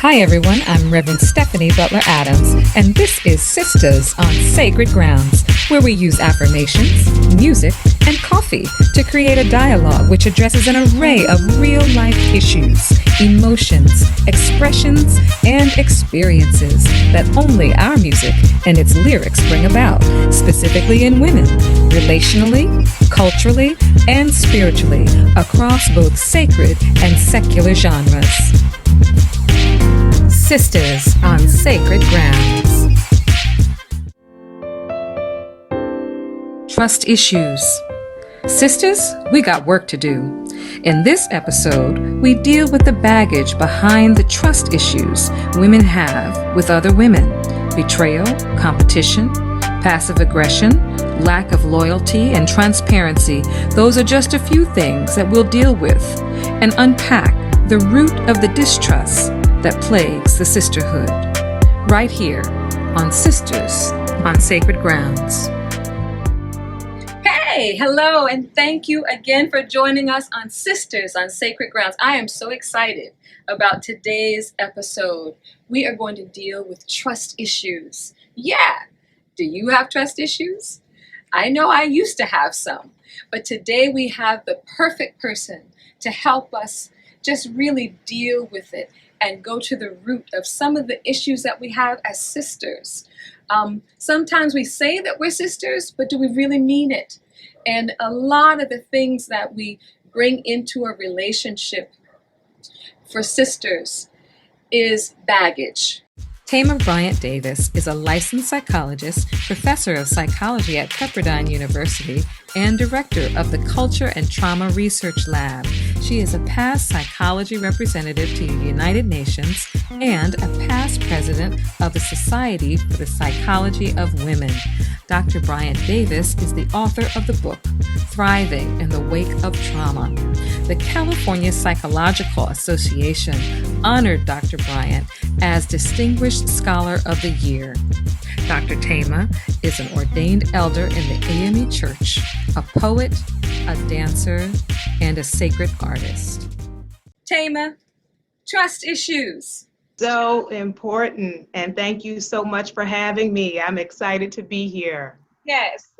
Hi everyone, I'm Reverend Stephanie Butler Adams, and this is Sistahs on Sacred Grounds, where we use affirmations, music, and coffee to create a dialogue which addresses an array of real-life issues, emotions, expressions, and experiences that only our music and its lyrics bring about, specifically in women, relationally, culturally, and spiritually, across both sacred and secular genres. Sistahs on Sacred Grounds. Trust issues. Sisters, we got work to do. In this episode, we deal with the baggage behind the trust issues women have with other women. Betrayal, competition, passive aggression, lack of loyalty, and transparency. Those are just a few things that we'll deal with and unpack the root of the distrust that plagues the sisterhood, right here on Sistahs on Sacred Grounds. Hey, hello, and thank you again for joining us on Sistahs on Sacred Grounds. I am so excited about today's episode. We are going to deal with trust issues. Yeah, do you have trust issues? I know I used to have some, but today we have the perfect person to help us just really deal with it and go to the root of some of the issues that we have as sisters. Sometimes we say that we're sisters, but do we really mean it? And a lot of the things that we bring into a relationship for sisters is baggage. Thema Bryant Davis is a licensed psychologist, professor of psychology at Pepperdine University, and director of the Culture and Trauma Research Lab. She is a past psychology representative to the United Nations and a past president of the Society for the Psychology of Women. Dr. Bryant Davis is the author of the book, Thriving in the Wake of Trauma. The California Psychological Association honored Dr. Bryant as Distinguished Scholar of the Year. Dr. Thema is an ordained elder in the AME Church, a poet, a dancer, and a sacred artist. Thema, trust issues. So important, and thank you so much for having me. I'm excited to be here. Yes.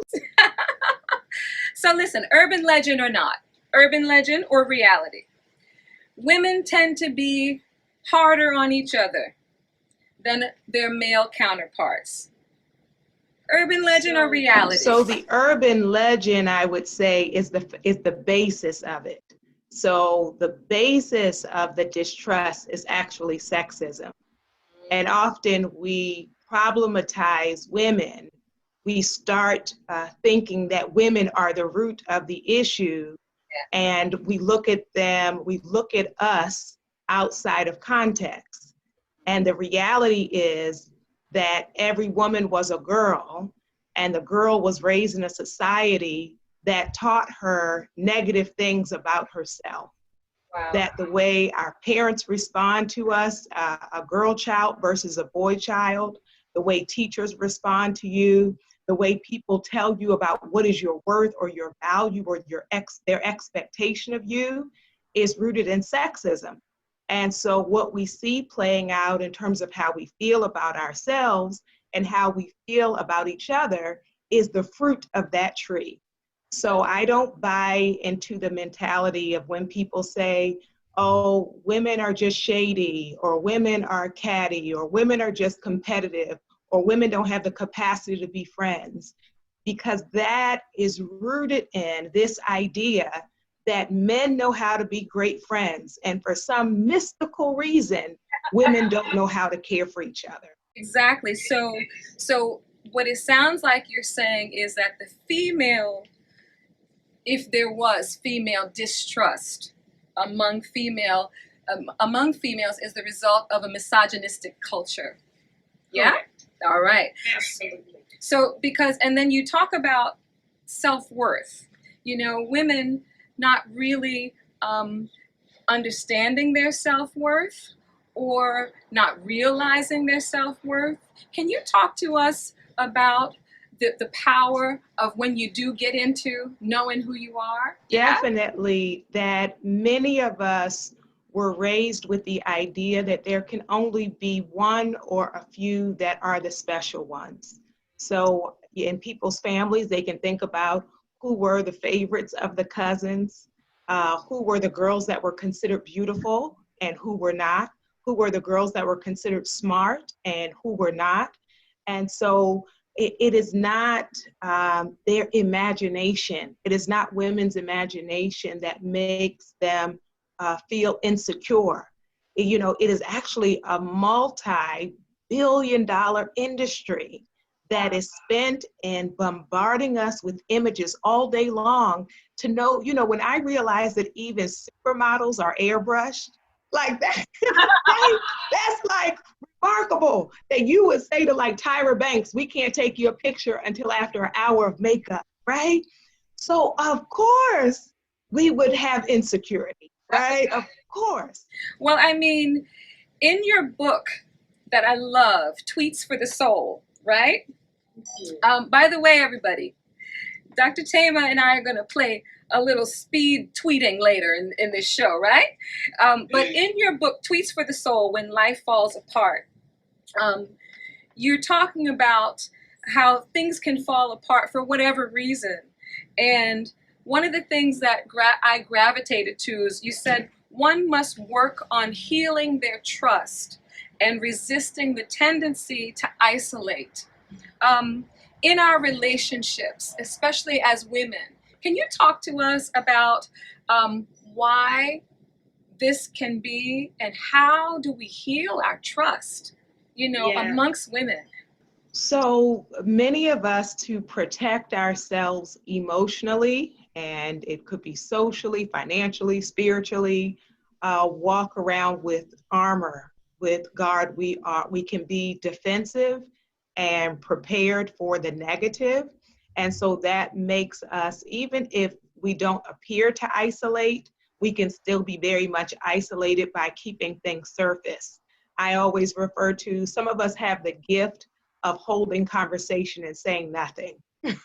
So listen, urban legend or not, urban legend or reality, women tend to be harder on each other than their male counterparts. Urban legend or reality? So the urban legend, I would say, is the basis of it. So the basis of the distrust is actually sexism. And often we problematize women. We start thinking that women are the root of the issue, and we look at us outside of context. And the reality is that every woman was a girl, and the girl was raised in a society that taught her negative things about herself. Wow. That the way our parents respond to us, a girl child versus a boy child, the way teachers respond to you, the way people tell you about what is your worth or your value or their expectation of you is rooted in sexism. And so what we see playing out in terms of how we feel about ourselves and how we feel about each other is the fruit of that tree. So I don't buy into the mentality of when people say, oh, women are just shady, or women are catty, or women are just competitive, or women don't have the capacity to be friends, because that is rooted in this idea that men know how to be great friends, and for some mystical reason, women don't know how to care for each other. Exactly. So what it sounds like you're saying is that the female, if there was female distrust among females, is the result of a misogynistic culture. Yeah? Correct. All right. Absolutely. So and then you talk about self-worth. You know, women not really understanding their self-worth or not realizing their self-worth. Can you talk to us about the power of when you do get into knowing who you are? Definitely, that many of us we're raised with the idea that there can only be one or a few that are the special ones. So in people's families, they can think about who were the favorites of the cousins, who were the girls that were considered beautiful and who were not, who were the girls that were considered smart and who were not. And so it is not their imagination. It is not women's imagination that makes them feel insecure. You know, it is actually a multi-billion-dollar industry that is spent in bombarding us with images all day long to know, you know, when I realized that even supermodels are airbrushed, like that, right? That's like remarkable that you would say to like Tyra Banks, we can't take your picture until after an hour of makeup, right? So of course we would have insecurity, right? Of course. Well, I mean, in your book that I love, Tweets for the Soul, right? By the way, everybody, Dr. Thema and I are going to play a little speed tweeting later in this show, right? But in your book, Tweets for the Soul, When Life Falls Apart, you're talking about how things can fall apart for whatever reason. And one of the things that I gravitated to is you said one must work on healing their trust and resisting the tendency to isolate. In our relationships, especially as women, can you talk to us about why this can be and how do we heal our trust, you know, amongst women? So many of us, to protect ourselves emotionally, and it could be socially, financially, spiritually, walk around with armor, with guard. We can be defensive and prepared for the negative. And so that makes us, even if we don't appear to isolate, we can still be very much isolated by keeping things surface. I always refer to, some of us have the gift of holding conversation and saying nothing,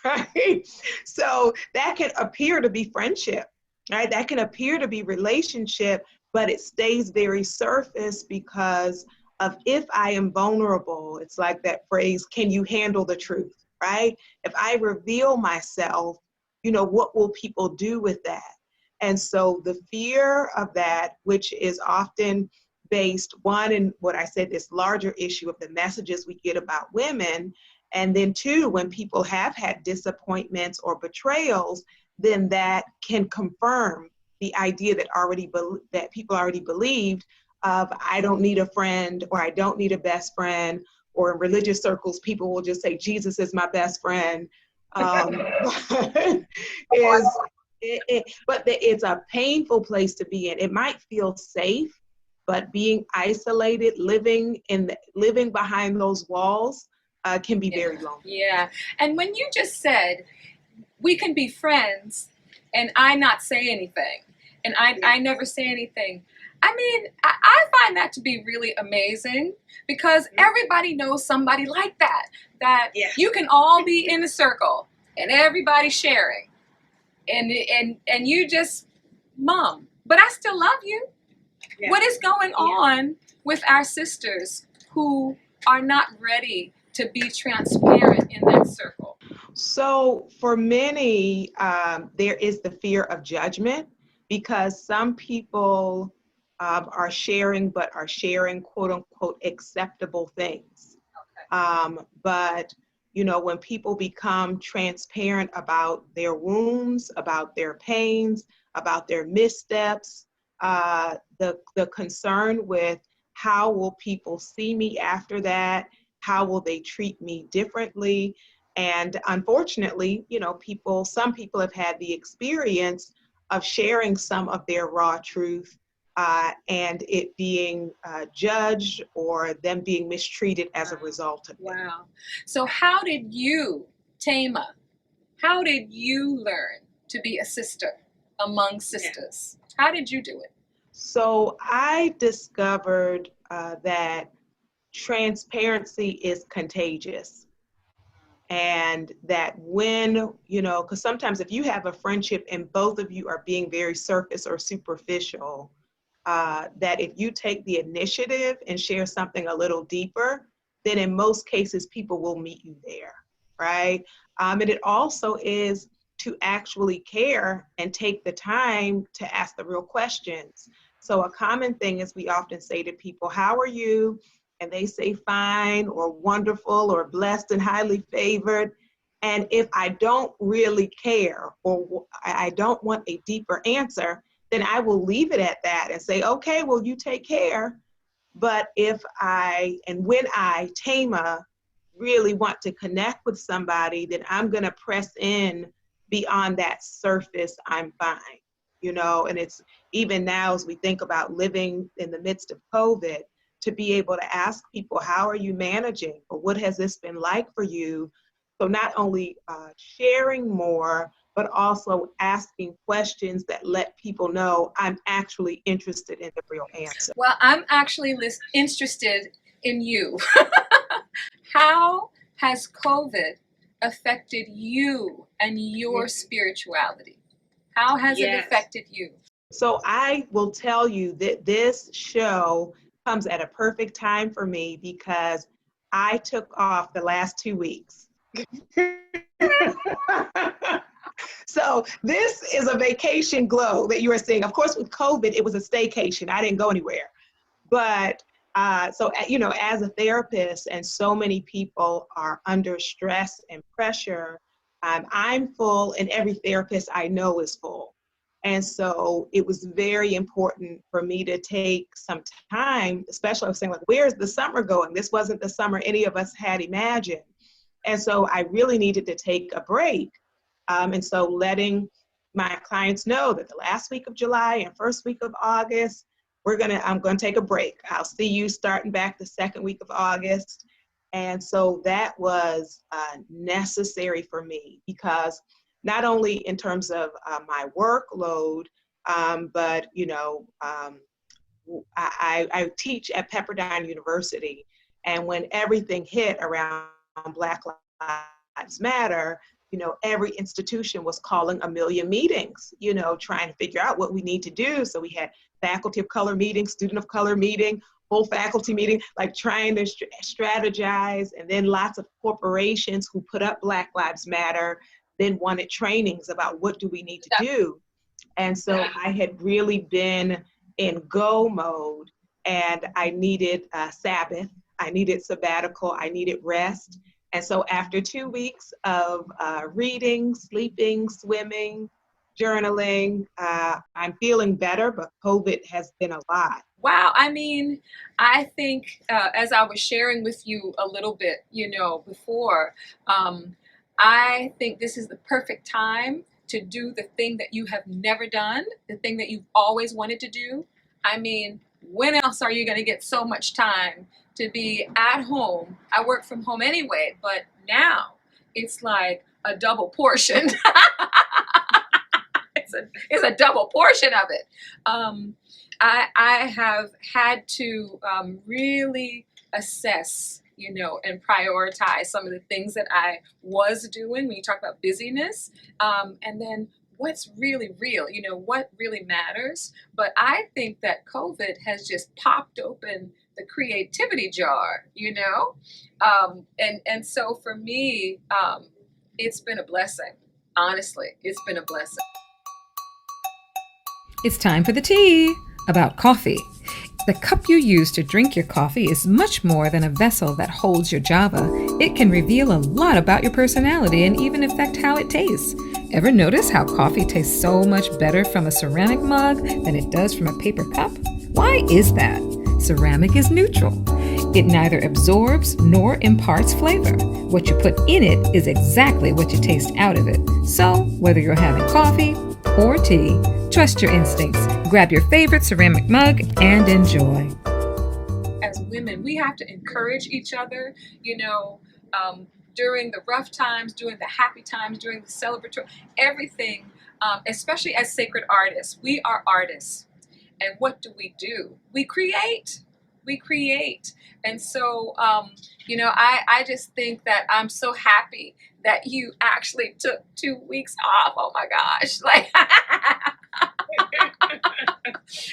right? So that can appear to be friendship, right? That can appear to be relationship, but it stays very surface because of, if I am vulnerable, it's like that phrase, can you handle the truth, right? If I reveal myself, you know, what will people do with that? And so the fear of that, which is often based, one, in what I said, this larger issue of the messages we get about women, and then two, when people have had disappointments or betrayals, then that can confirm the idea that that people already believed of, I don't need a friend, or I don't need a best friend, or in religious circles, people will just say, Jesus is my best friend. But it's a painful place to be in. It might feel safe, but being isolated, living behind those walls can be very lonely. Yeah, and when you just said we can be friends, and I not say anything, and I never say anything. I mean, I find that to be really amazing, because everybody knows somebody like that. You can all be in a circle and everybody sharing, and you just, Mom, but I still love you. Yeah. What is going on with our sisters who are not ready to be transparent in that circle? So for many, there is the fear of judgment, because some people are sharing, but are sharing quote unquote acceptable things. Okay. But you know, when people become transparent about their wounds, about their pains, about their missteps, the concern with how will people see me after that? How will they treat me differently? And unfortunately, you know, some people have had the experience of sharing some of their raw truth and it being judged, or them being mistreated as a result of it. Wow. So how did you, Thema, how did you learn to be a sister among sisters? How did you do it? So I discovered that transparency is contagious. And that when, you know, because sometimes if you have a friendship and both of you are being very surface or superficial, that if you take the initiative and share something a little deeper, then in most cases, people will meet you there, right? And it also is to actually care and take the time to ask the real questions. So a common thing is we often say to people, how are you? And they say fine or wonderful or blessed and highly favored. And if I don't really care or I don't want a deeper answer, then I will leave it at that and say, okay, well, you take care. But if when I, Thema, really want to connect with somebody, then I'm going to press in beyond that surface, I'm fine. And it's even now as we think about living in the midst of COVID, to be able to ask people, how are you managing? Or what has this been like for you? So not only sharing more, but also asking questions that let people know I'm actually interested in the real answer. Well, I'm actually interested in you. How has COVID affected you and your spirituality? How has it affected you? So I will tell you that this show comes at a perfect time for me because I took off the last 2 weeks. So this is a vacation glow that you are seeing. Of course, with COVID, it was a staycation. I didn't go anywhere. But so, as a therapist, and so many people are under stress and pressure, I'm full, and every therapist I know is full. And so it was very important for me to take some time, especially I was saying, like, where's the summer going? This wasn't the summer any of us had imagined. And so I really needed to take a break. And so letting my clients know that the last week of July and first week of August, I'm gonna take a break. I'll see you starting back the second week of August. And so that was necessary for me because not only in terms of my workload, but I teach at Pepperdine University, and when everything hit around Black Lives Matter, every institution was calling a million meetings, trying to figure out what we need to do. So we had faculty of color meeting, student of color meeting, whole faculty meeting, like trying to strategize. And then lots of corporations who put up Black Lives Matter then wanted trainings about what do we need to do. And so I had really been in go mode, and I needed a Sabbath, I needed sabbatical, I needed rest. And so after 2 weeks of reading, sleeping, swimming, journaling, I'm feeling better, but COVID has been a lot. Wow. I mean, I think as I was sharing with you a little bit, before, I think this is the perfect time to do the thing that you have never done, the thing that you've always wanted to do. I mean, when else are you going to get so much time to be at home? I work from home anyway, but now it's like a double portion. It's a double portion of it. I have had to really assess, and prioritize some of the things that I was doing when you talk about busyness, and then what's really real, what really matters. But I think that COVID has just popped open the creativity jar, and so for me, it's been a blessing. Honestly, it's been a blessing. It's time for the tea about coffee. The cup you use to drink your coffee is much more than a vessel that holds your Java. It can reveal a lot about your personality and even affect how it tastes. Ever notice how coffee tastes so much better from a ceramic mug than it does from a paper cup? Why is that? Ceramic is neutral. It neither absorbs nor imparts flavor. What you put in it is exactly what you taste out of it. So, whether you're having coffee or tea, trust your instincts. Grab your favorite ceramic mug and enjoy. As women, we have to encourage each other, during the rough times, during the happy times, during the celebratory, everything, especially as sacred artists. We are artists. And what do? We create. we create. And so, I just think that I'm so happy that you actually took 2 weeks off. Oh my gosh. Like,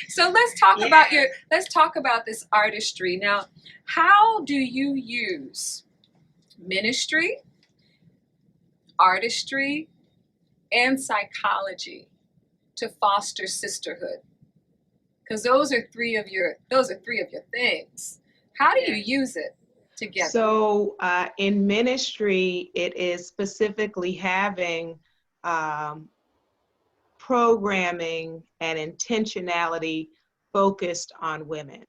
so let's talk about this artistry. Now, how do you use ministry, artistry, and psychology to foster sisterhood? Because those are three of your things. How do you use it together? So in ministry, it is specifically having programming and intentionality focused on women.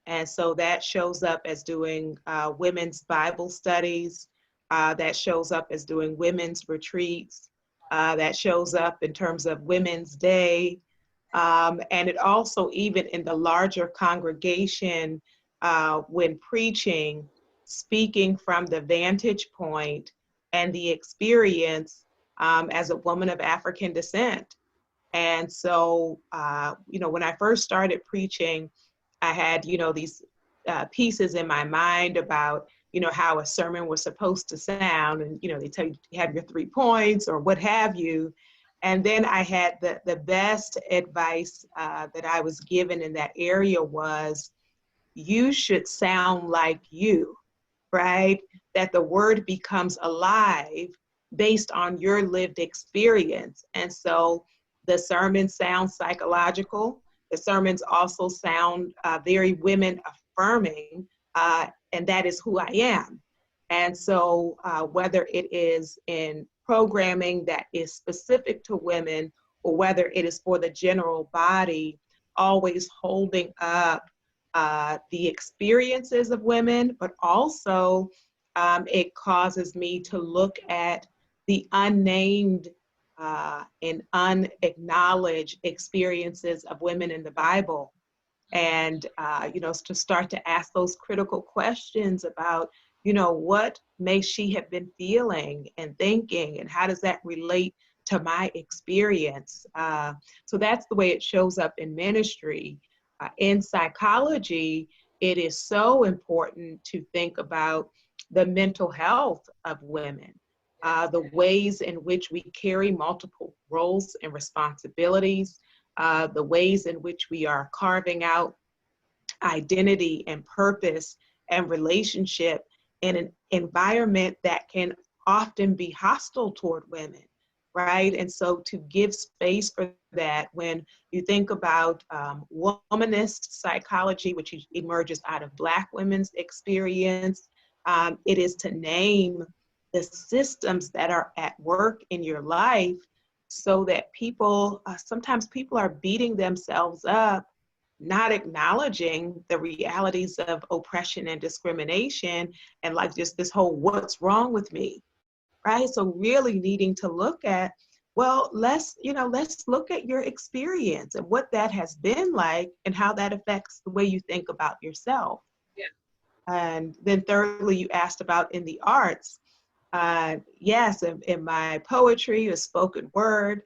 And so that shows up as doing women's Bible studies, that shows up as doing women's retreats, that shows up in terms of Women's Day. And it also, even in the larger congregation, when preaching, speaking from the vantage point and the experience as a woman of African descent. And so, when I first started preaching, I had, these pieces in my mind about, how a sermon was supposed to sound. And, they tell you have your 3 points or what have you. And then I had the best advice that I was given in that area was, you should sound like you, right? That the word becomes alive based on your lived experience. And so the sermon sounds psychological. The sermons also sound very women affirming, and that is who I am. And so whether it is in programming that is specific to women or whether it is for the general body, always holding up the experiences of women, but also it causes me to look at the unnamed and unacknowledged experiences of women in the Bible. And, to start to ask those critical questions about, what may she have been feeling and thinking, and how does that relate to my experience? So that's the way it shows up in ministry. In psychology, it is so important to think about the mental health of women, the ways in which we carry multiple roles and responsibilities, the ways in which we are carving out identity and purpose and relationship in an environment that can often be hostile toward women, right? And so to give space for that, when you think about womanist psychology, which emerges out of Black women's experience, it is to name the systems that are at work in your life so that sometimes people are beating themselves up, not acknowledging the realities of oppression and discrimination, and like just this whole what's wrong with me, right? So really needing to look at, well, let's look at your experience and what that has been like and how that affects the way you think about yourself. Yeah. And then thirdly, you asked about in the arts. Yes, in my poetry or spoken word,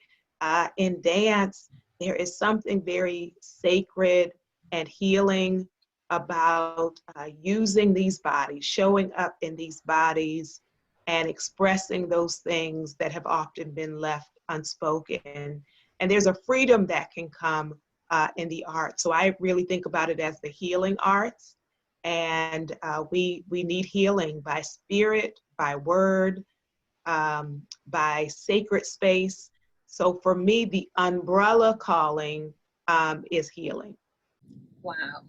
in dance, there is something very sacred and healing about using these bodies, showing up in these bodies and expressing those things that have often been left unspoken. And there's a freedom that can come in the arts. So I really think about it as the healing arts. And we need healing by spirit, by word, by sacred space. So for me, the umbrella calling is healing. Wow,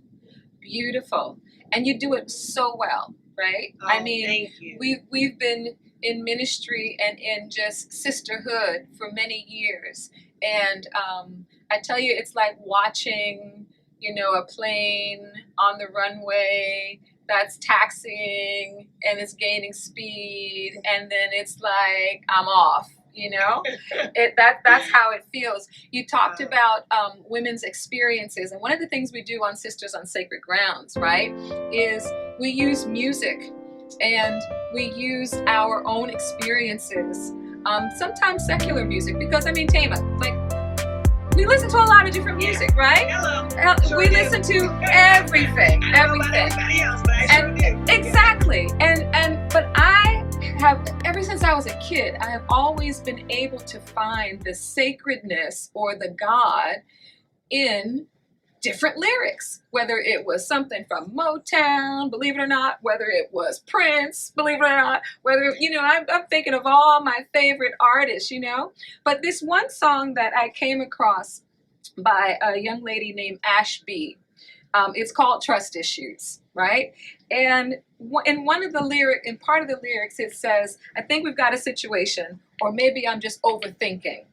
beautiful. And you do it so well, right? Oh, I mean, thank you. we've been in ministry and in just sisterhood for many years. And I tell you, it's like watching, a plane on the runway that's taxiing and it's gaining speed, and then it's like, I'm off. That's how it feels. You talked about women's experiences, and one of the things we do on Sisters on Sacred Grounds, right, is we use music and we use our own experiences, sometimes secular music, because Thema, like, we listen to a lot of different music, right? We listen to everything. And exactly. But I have, ever since I was a kid, I have always been able to find the sacredness or the God in different lyrics, whether it was something from Motown, believe it or not, whether it was Prince, believe it or not, whether, I'm thinking of all my favorite artists, but this one song that I came across by a young lady named Ash B. It's called Trust Issues, right? And in part of the lyrics, it says, I think we've got a situation, or maybe I'm just overthinking.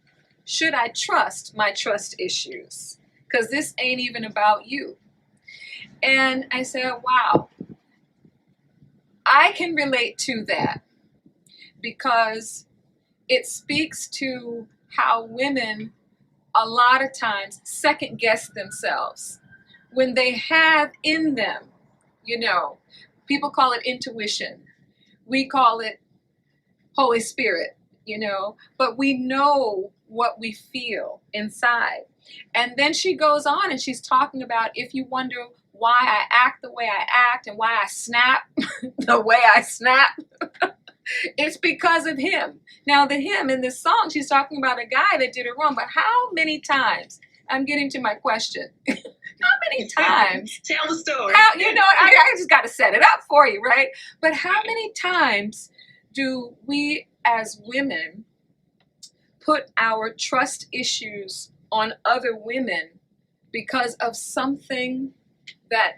Should I trust my trust issues? Because this ain't even about you. And I said, wow, I can relate to that, because it speaks to how women a lot of times second guess themselves when they have in them, people call it intuition. We call it Holy Spirit, but we know what we feel inside. And then she goes on and she's talking about, if you wonder why I act the way I act and why I snap the way I snap, it's because of him. Now, the him in this song, she's talking about a guy that did her wrong, but how many times, I'm getting to my question, how many times? Tell the story. I just got to set it up for you, right? But how many times do we as women put our trust issues on other women because of something that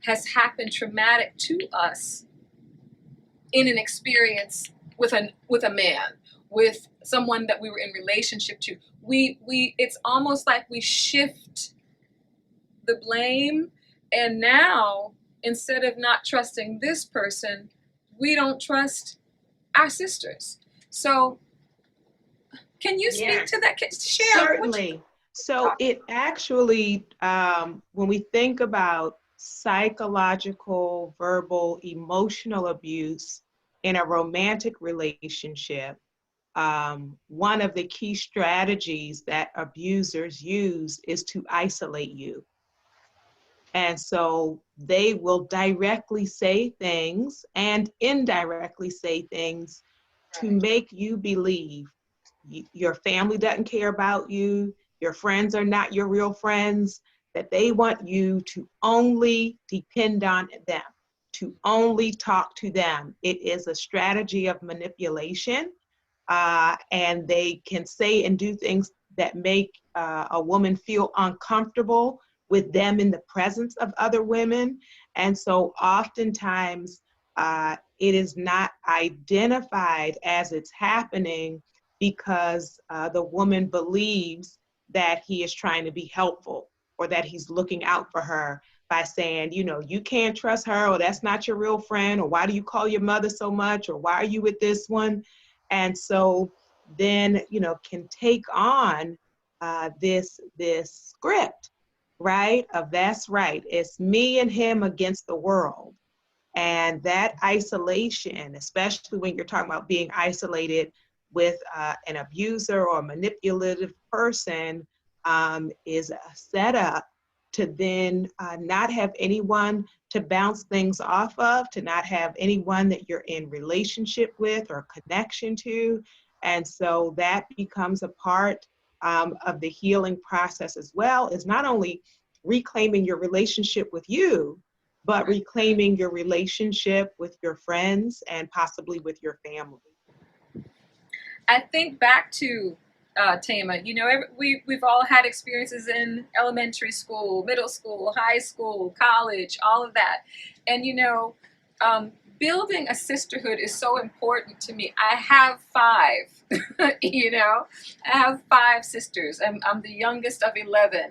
has happened traumatic to us in an experience with a man, with someone that we were in relationship to? It's almost like we shift the blame, and now instead of not trusting this person, we don't trust our sisters. So can you speak to that? Share. Certainly. So it actually, when we think about psychological, verbal, emotional abuse in a romantic relationship, one of the key strategies that abusers use is to isolate you. And so they will directly say things and indirectly say things to make you believe your family doesn't care about you, your friends are not your real friends, that they want you to only depend on them, to only talk to them. It is a strategy of manipulation, and they can say and do things that make a woman feel uncomfortable with them in the presence of other women. And so oftentimes it is not identified as it's happening because the woman believes that he is trying to be helpful or that he's looking out for her by saying, you can't trust her, or that's not your real friend, or why do you call your mother so much, or why are you with this one? And so then, can take on this script, right? Of that's right, it's me and him against the world. And that isolation, especially when you're talking about being isolated with an abuser or a manipulative person, is a setup to then not have anyone to bounce things off of, to not have anyone that you're in relationship with or connection to. And so that becomes a part of the healing process as well, is not only reclaiming your relationship with you, but reclaiming your relationship with your friends and possibly with your family. I think back to Thema, we've all had experiences in elementary school, middle school, high school, college, all of that. And, building a sisterhood is so important to me. I have 5, I have 5 sisters. I'm the youngest of 11.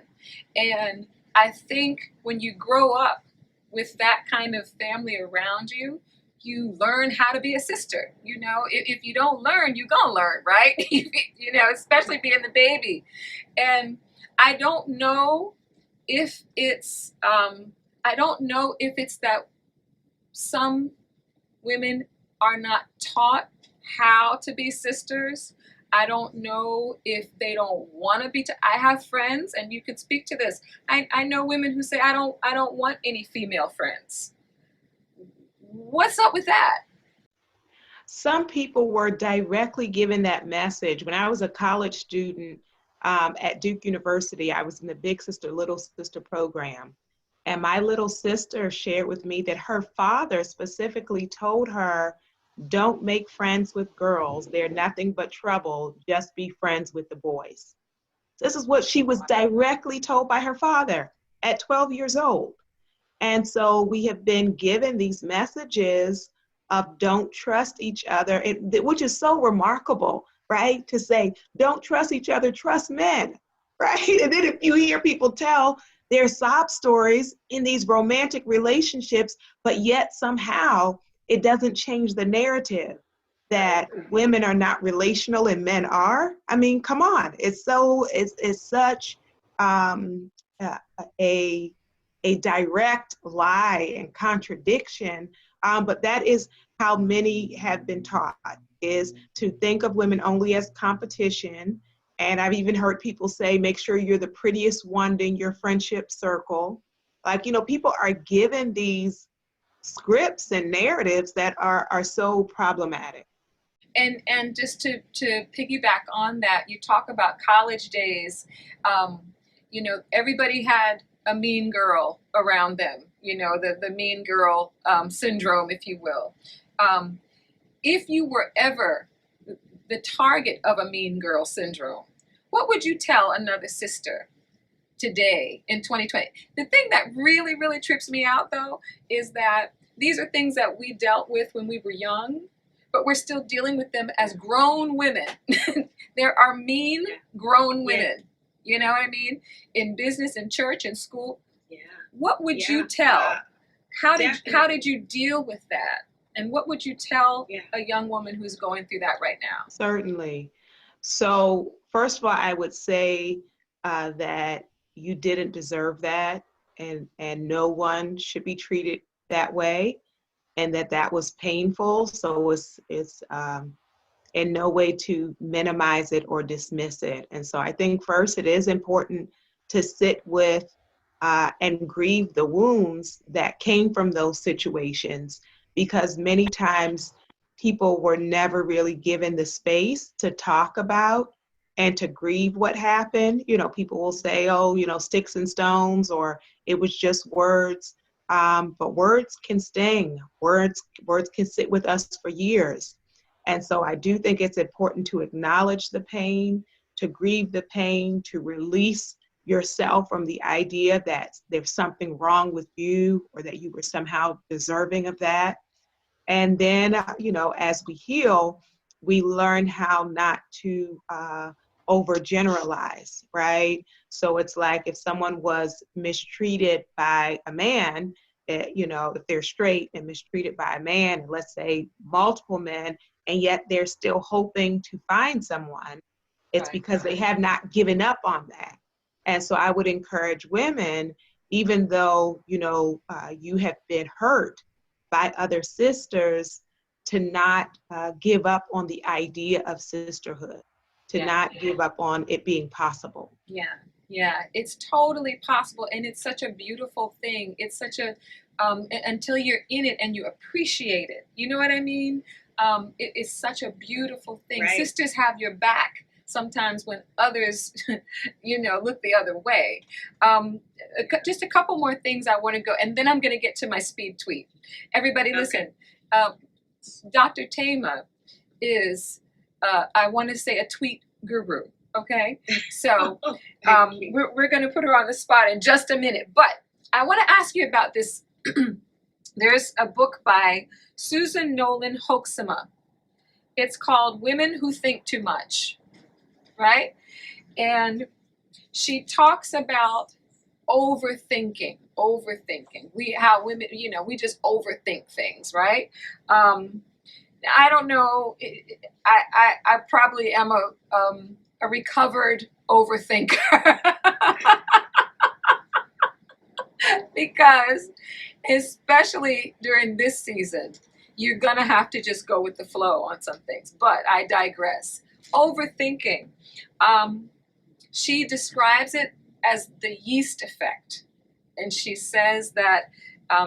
And I think when you grow up with that kind of family around you, you learn how to be a sister. If you don't learn, you're gonna learn, right? Especially being the baby. And I don't know if it's that some women are not taught how to be sisters. I don't know if they don't want to be. I have friends, and you can speak to this. I know women who say, I don't want any female friends. What's up with that? Some people were directly given that message. When I was a college student at Duke University, I was in the Big Sister, Little Sister program. And my little sister shared with me that her father specifically told her, don't make friends with girls. They're nothing but trouble. Just be friends with the boys. This is what she was directly told by her father at 12 years old. And so we have been given these messages of don't trust each other, which is so remarkable, right? To say, don't trust each other, trust men, right? And then if you hear people tell their sob stories in these romantic relationships, but yet somehow it doesn't change the narrative that women are not relational and men are. I mean, come on. It's such a direct lie and contradiction, but that is how many have been taught, is to think of women only as competition. And I've even heard people say, make sure you're the prettiest one in your friendship circle. Like, people are given these scripts and narratives that are so problematic. And just to piggyback on that, you talk about college days. Everybody had a mean girl around them, the mean girl syndrome, if you will. If you were ever the target of a mean girl syndrome, what would you tell another sister today in 2020? The thing that really, really trips me out, though, is that these are things that we dealt with when we were young, but we're still dealing with them as grown women. There are mean grown women. You know what I mean? In business, in church, in school. Yeah. What would you tell? How did you deal with that? And what would you tell a young woman who's going through that right now? Certainly. So first of all, I would say that you didn't deserve that, and no one should be treated that way, and that was painful. So it's in no way to minimize it or dismiss it. And so I think first it is important to sit with and grieve the wounds that came from those situations, because many times people were never really given the space to talk about and to grieve what happened. People will say, oh, sticks and stones, or it was just words. But words can sting. Words can sit with us for years. And so I do think it's important to acknowledge the pain, to grieve the pain, to release yourself from the idea that there's something wrong with you or that you were somehow deserving of that. And then, as we heal, we learn how not to overgeneralize, right? So it's like if someone was mistreated by a man, if they're straight and mistreated by a man, and let's say multiple men, and yet they're still hoping to find someone, it's because they have not given up on that. And so I would encourage women, even though, you have been hurt by other sisters, to not give up on the idea of sisterhood, to not give up on it being possible. Yeah, it's totally possible. And it's such a beautiful thing. It's such a, until you're in it and you appreciate it. You know what I mean? It is such a beautiful thing. Right. Sisters have your back sometimes when others, look the other way. Just a couple more things I want to go, and then I'm going to get to my speed tweet. Everybody listen. Dr. Thema is, I want to say, a tweet guru. Okay, so we're going to put her on the spot in just a minute. But I want to ask you about this. There's a book by Susan Nolan Hoeksema. It's called Women Who Think Too Much, right? And she talks about overthinking. How women, we just overthink things, right? I don't know. I probably am a recovered overthinker. Because especially during this season, you're gonna have to just go with the flow on some things. But I digress. Overthinking. She describes it as the yeast effect. And she says that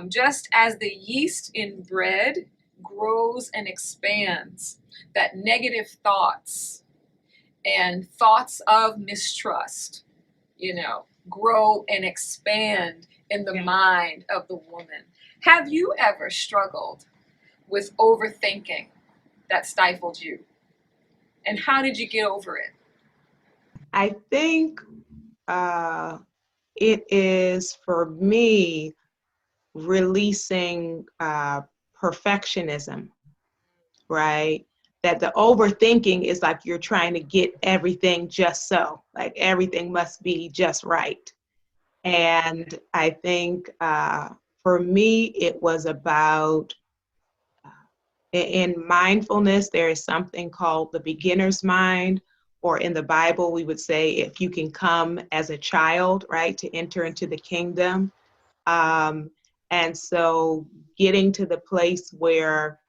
just as the yeast in bread grows and expands, that negative thoughts and thoughts of mistrust, grow and expand in the mind of the woman. Have you ever struggled with overthinking that stifled you? And how did you get over it? I think it is, for me, releasing perfectionism, right? That the overthinking is like you're trying to get everything just so, like everything must be just right. And I think for me, it was about, in mindfulness, there is something called the beginner's mind, or in the Bible, we would say, if you can come as a child, right, to enter into the kingdom. And so getting to the place where,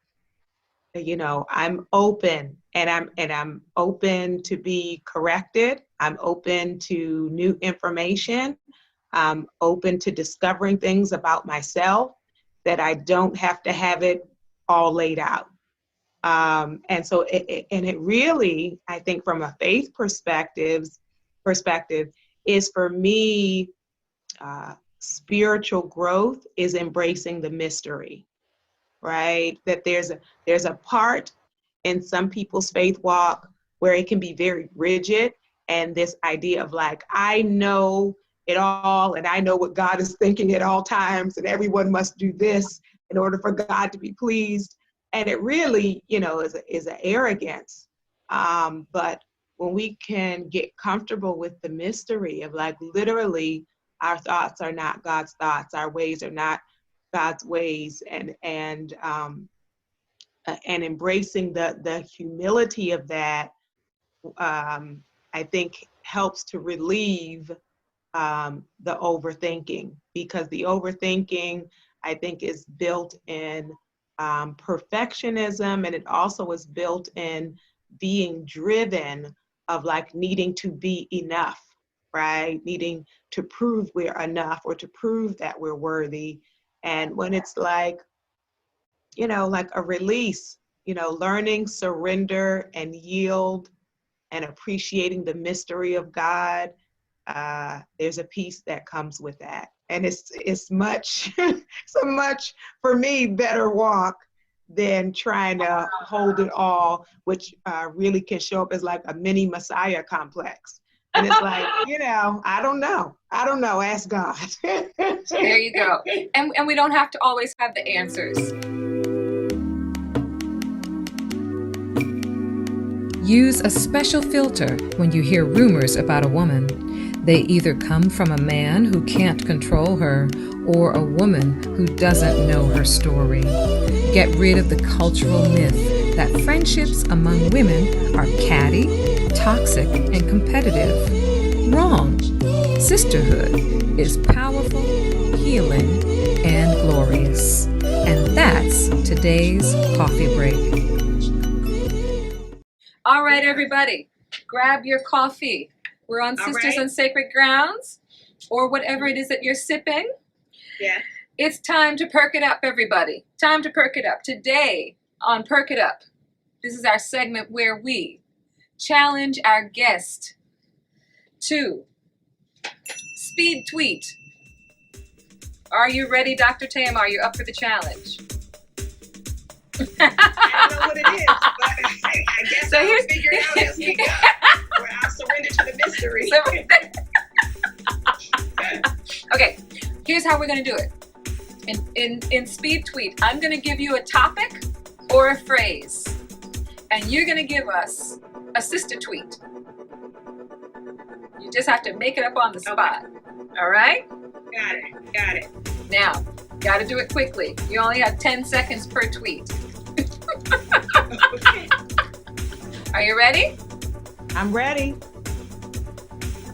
I'm open, and I'm open to be corrected. I'm open to new information. I'm open to discovering things about myself, that I don't have to have it all laid out. And so it really, I think from a faith perspective is, for me, spiritual growth is embracing the mystery, right? That there's a part in some people's faith walk where it can be very rigid, and this idea of like, I know it all, and I know what God is thinking at all times, and everyone must do this in order for God to be pleased. And it really, is an arrogance. But when we can get comfortable with the mystery of, like, literally, our thoughts are not God's thoughts, our ways are not God's ways, and embracing the humility of that, I think helps to relieve the overthinking, because the overthinking, I think, is built in perfectionism, and it also is built in being driven of, like, needing to be enough, right? Needing to prove we're enough, or to prove that we're worthy. And when it's like, like a release, learning, surrender, and yield, and appreciating the mystery of God, there's a peace that comes with that. And it's much, it's a much, for me, better walk than trying to hold it all, which really can show up as like a mini Messiah complex. And it's like, I don't know, ask God. There you go. And we don't have to always have the answers. Use a special filter when you hear rumors about a woman. They either come from a man who can't control her, or a woman who doesn't know her story. Get rid of the cultural myth that friendships among women are catty, toxic, and competitive. Wrong. Sisterhood is powerful, healing, and glorious. And that's today's coffee break. All right, everybody, grab your coffee. We're on Sisters on Sacred Grounds, or whatever it is that you're sipping. Yeah. It's time to perk it up, everybody. Time to perk it up. Today on Perk It Up, this is our segment where we challenge our guest to speed tweet. Are you ready, Dr. Thema? Are you up for the challenge? I don't know what it is, but I guess So I'll figure it out as we go. Or I'll surrender to the mystery. Okay, here's how we're going to do it. In speed tweet, I'm going to give you a topic or a phrase, and you're going to give us a sister tweet. You just have to make it up on the spot. Okay. All right? Got it. Now, got to do it quickly. You only have 10 seconds per tweet. Okay. Are you ready? I'm ready.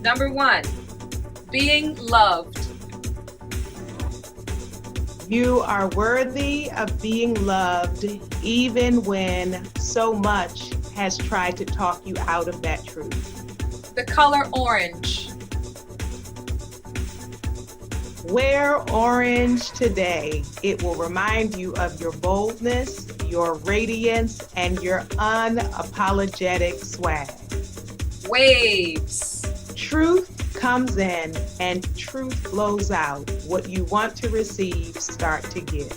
Number 1, being loved. You are worthy of being loved, even when so much has tried to talk you out of that truth? The color orange. Wear orange today. It will remind you of your boldness, your radiance, and your unapologetic swag. Waves. Truth comes in and truth flows out. What you want to receive, start to give.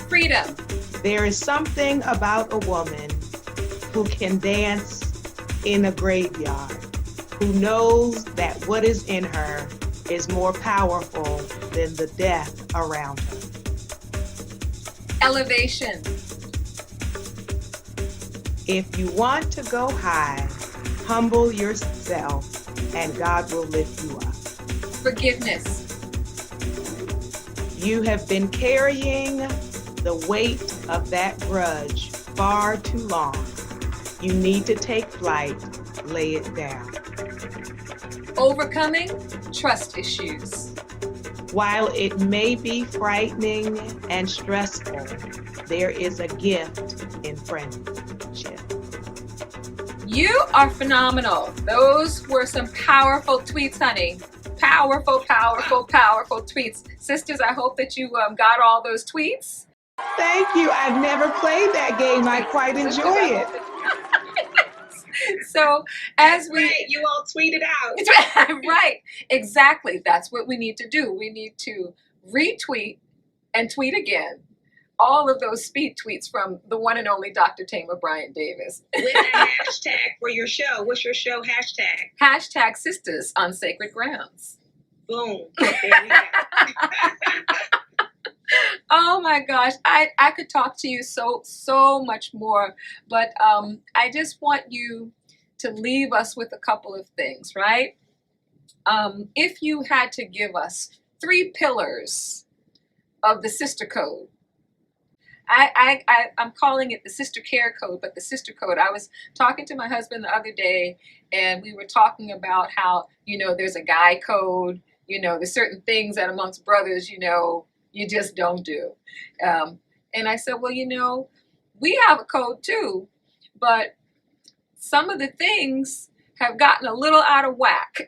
Freedom. There is something about a woman who can dance in a graveyard, who knows that what is in her is more powerful than the death around her. Elevation. If you want to go high, humble yourself and God will lift you up. Forgiveness. You have been carrying the weight of that grudge far too long. You need to take flight, lay it down. Overcoming trust issues. While it may be frightening and stressful, there is a gift in friendship. You are phenomenal. Those were some powerful tweets, honey. Powerful, powerful, powerful tweets. Sisters, I hope that you got all those tweets. Thank you. I've never played that game. I quite enjoy it. So as we... Right, you all tweeted out. Right, exactly. That's what we need to do. We need to retweet and tweet again all of those speed tweets from the one and only Dr. Thema Bryant Davis. With a hashtag for your show. What's your show hashtag? Hashtag Sisters on Sacred Grounds. Boom. There we go. Oh my gosh, I could talk to you so much more, but I just want you to leave us with a couple of things, right? If you had to give us 3 pillars of the Sister Code, I'm calling it the Sister Care Code, but the Sister Code. I was talking to my husband the other day, and we were talking about how, there's a guy code, there's certain things that amongst brothers, you just don't do. And I said, well, we have a code too, but some of the things have gotten a little out of whack.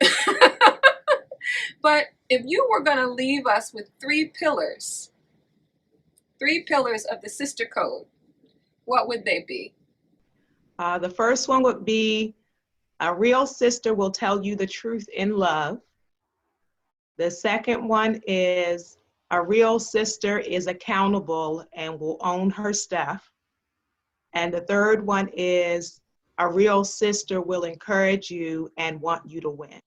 But if you were going to leave us with 3 pillars of the Sister Code, what would they be? The first one would be a real sister will tell you the truth in love. The second one is a real sister is accountable and will own her stuff. And the third one is a real sister will encourage you and want you to win.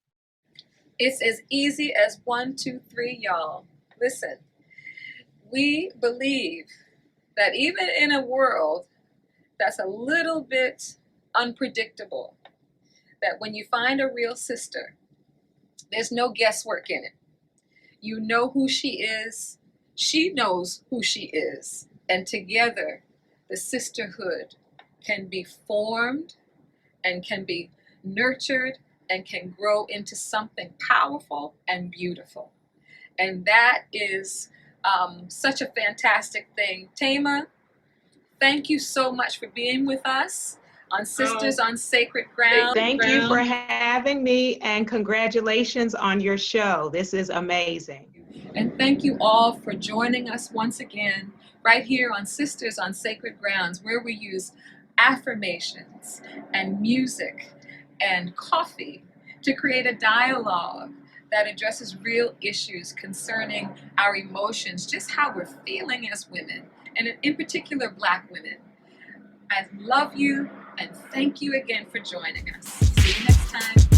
It's as easy as 1, 2, 3, y'all. Listen, we believe that even in a world that's a little bit unpredictable, that when you find a real sister, there's no guesswork in it. You know who she is, she knows who she is, and together the sisterhood can be formed and can be nurtured and can grow into something powerful and beautiful. And that is such a fantastic thing. Thema, thank you so much for being with us on Sisters on Sacred Ground. Thank you for having me, and congratulations on your show. This is amazing. And thank you all for joining us once again right here on Sisters on Sacred Grounds, where we use affirmations and music and coffee to create a dialogue that addresses real issues concerning our emotions, just how we're feeling as women, and in particular Black women. I love you and thank you again for joining us. See you next time.